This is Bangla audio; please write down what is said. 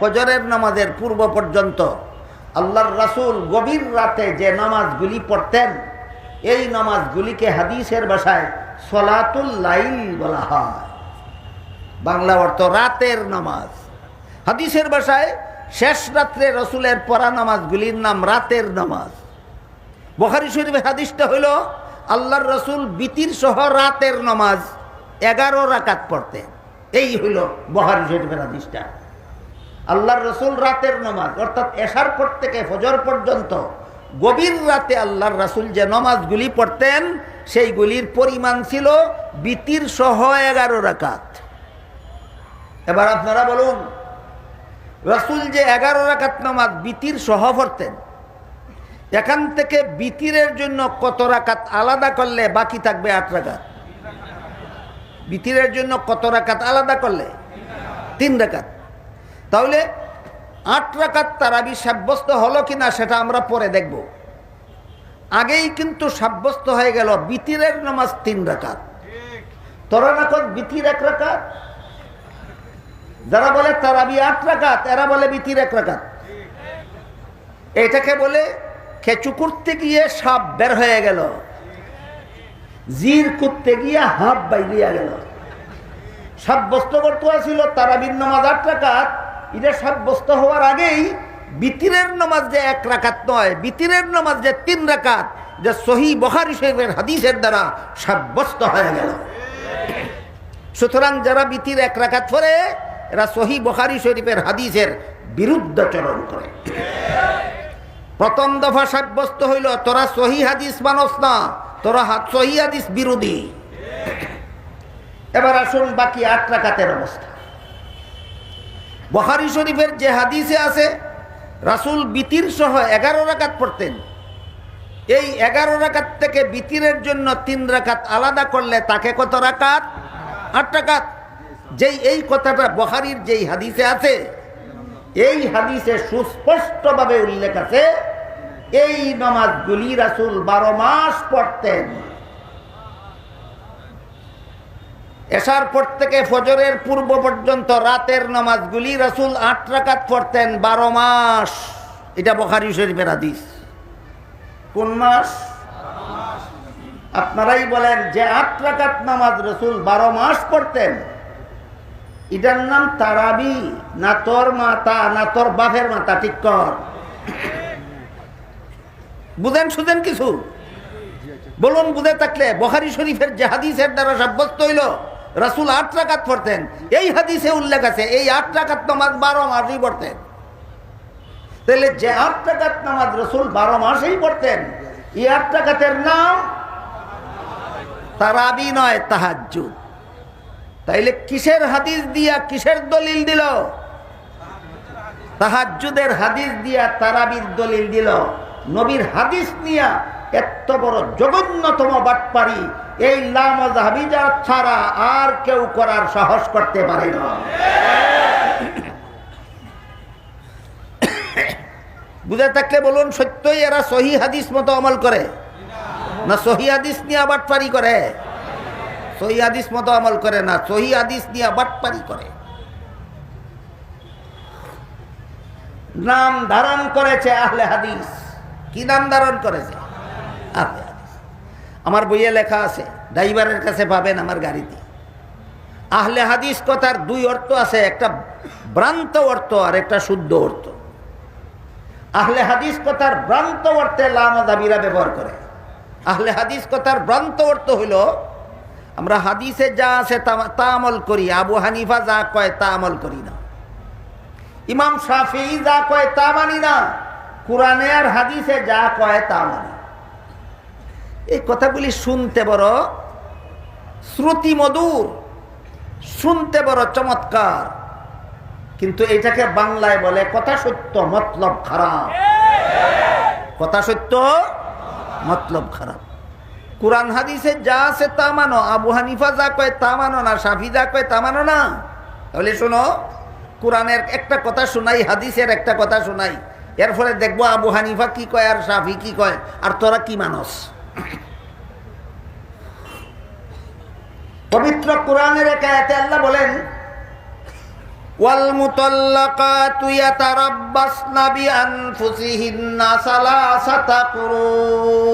ফজরের নামাজের পূর্ব পর্যন্ত আল্লাহর রাসূল গভীর রাতে যে নামাজগুলি পড়তেন, এই নামাজগুলিকে হাদিসের ভাষায় সলাতুল লাইল বলা হয়। বাংলা অর্থ রাতের নামাজ। হাদিসের ভাষায় শেষ রাত্রে রসুলের পড়া নামাজগুলির নাম রাতের নামাজ। বুখারী শরীফের হাদিসটা হইল আল্লাহর রসুল বিতির সহ রাতের নামাজ 11 রাকাত পড়তেন। এই হইল বুখারী শরীফের হাদিসটা। আল্লাহর রসুল রাতের নামাজ অর্থাৎ এশার পর থেকে ফজর পর্যন্ত গভীর রাতে আল্লাহর রসুল যে নামাজগুলি পড়তেন সেইগুলির পরিমাণ ছিল বিতির সহ 11 রাকাত। এবার আপনারা বলুন, রসুল যে 11 রাকাত নামাজ বিতির সহ পড়তেন, এখান থেকে বিতিরের জন্য কত রাকাত আলাদা করলে বাকি থাকবে 8 রাকাত? বিতিরের জন্য কত রাকাত আলাদা করলে? 3 রাকাত। তাহলে 8 রাকাত তারাবি সাব্যস্ত হলো কিনা সেটা আমরা পরে দেখব। আগেই কিন্তু সাব্যস্ত হয়ে গেল বিতিরের নামাজ 3 রাকাত। তোরা রাকাত বিতির 1 রাকাত। যারা বলে তারাবি 8 রাকাত, এরা বলে বিতির 1 রাকাত। এটাকে বলে খেচু করতে গিয়ে সাপ বের হয়ে গেল, জির করতে গিয়ে হাফ বাইরিয়া গেল। সাব্যস্ত করতে ছিল তারাবির নামাজ 8 রাকাত, এটা সাব্যস্ত হওয়ার আগেই বিতিরের নামাজ যে 1 রাকাত নয়, বিতিরের নামাজ যে 3 রাকাত, যে সহিহ বুখারী শরীফের হাদিসের দ্বারা সাব্যস্ত হয়ে গেল। সুতরাং যারা বিতির 1 রাকাত পড়ে এরা সহিহ বুখারী শরীফের হাদিসের বিরুদ্ধাচরণ করে। প্রথম দফা সাব্যস্ত হইল তোরা সহিহ হাদিস মানস না, তোরা সহিহ হাদিস বিরোধী। এবার আসুন বাকি 8 রাকাতের অবস্থা। বুখারী শরীফের যে হাদিসে আছে রাসূল বিতির সহ 11 রাকাত পড়তেন, এই 11 রাকাত থেকে বিতিরের জন্য 3 রাকাত আলাদা করলে তাকে কত রাকাত? 8 রাকাত। যেই এই কথাটা বুখারীর যেই হাদিসে আছে, এই হাদিসে সুস্পষ্টভাবে উল্লেখ আছে এই নামাজগুলি রাসূল 12 মাস পড়তেন। এশার পর থেকে ফজরের পূর্ব পর্যন্ত রাতের নামাজগুলি রাসূল 8 রাকাত পড়তেন 12 মাস। এটা বুখারী শরীফের হাদিস। কোন মাস? আপনারাই বলেন যে 8 রাকাত নামাজ রাসূল 12 মাস পড়তেন, এটার নাম তারাবি না তোর মাতা না তোর বাপের মাতা? ঠিক কর। বুঝেন সুঝেন কিছু বলুন। বুঝে থাকলে বুখারী শরীফের যে হাদিসের দ্বারা সাব্যস্ত হইল রাসূল 8 রাকাত পড়তেন, এই হাদিসে উল্লেখ আছে এই 8 রাকাত নামাজ 12 মাসই পড়তেন। তাহলে যে 8 রাকাত নামাজ রাসূল 12 মাসেই পড়তেন, এই 8 রাকাতের নাম তারাবি নয়, তাহাজ্জুদ। তাইলে কিসের হাদিস দিয়া কিসের দলিল দিল? তাহাজ্জুদের হাদিস দিয়া তারাবির দলিল দিল। নবীর হাদিস নিয়া এত বড় জঘন্যতম বাটপারি এই লামাযহাবিরা ছাড়া আর কেউ করার সাহস করতে পারে না। বুঝে থাকলে বলুন, সত্যই এরা সহিহ হাদিস মতো আমল করে না সহিহ হাদিস নিয়ে বাটপারি করে? সহিহ হাদিস মতো আমল করে না, সহিহ হাদিস নিয়ে বাটপারি করে। নাম ধারণ করেছে আহলে হাদিস। কি নাম ধারণ করেছে? আহলে হাদিস। আমার বইয়ে লেখা আছে, ড্রাইভারের কাছে পাবেন আমার গাড়িতে। আহলে হাদিস কথার 2 অর্থ আছে, একটা ভ্রান্ত অর্থ আর একটা শুদ্ধ অর্থ। আহলে হাদিস কথার ভ্রান্ত অর্থে লামাযহাবিরা ব্যবহার করে। আহলে হাদিস কথার ভ্রান্ত অর্থ হইল আমরা হাদিসে যা আছে তা আমল করি, আবু হানিফা যা কয় তা আমল করি না, ইমাম শাফিঈ যা কয় তা মানি না, কোরআনে আর হাদিসে যা কয় তা মানি। এই কথাগুলি শুনতে বড় শ্রুতি মধুর, শুনতে বড় চমৎকার, কিন্তু এটাকে বাংলায় বলে কথা সত্য মতলব খারাপ। কথা সত্য মতলব খারাপ। কোরআন হাদিসে যা আছে তা মানো, আবু হানিফা যা কয় তা মানো না, শাফি যা কয় তা মানো না। তাহলে শোনো, কোরআনের একটা কথা শোনাই, হাদিসের একটা কথা শোনাই, এর ফলে দেখবো আবু হানিফা কি কয় আর শাফি কি কয় আর তোরা কি মানস। পবিত্র কোরআনের এক আয়াতে আল্লাহ বলেন ওয়াল মুতাল্লাকাতু ইয়াতারাব্বাসনা বিআনফুসিহিন্না সালাসাতা কুরু।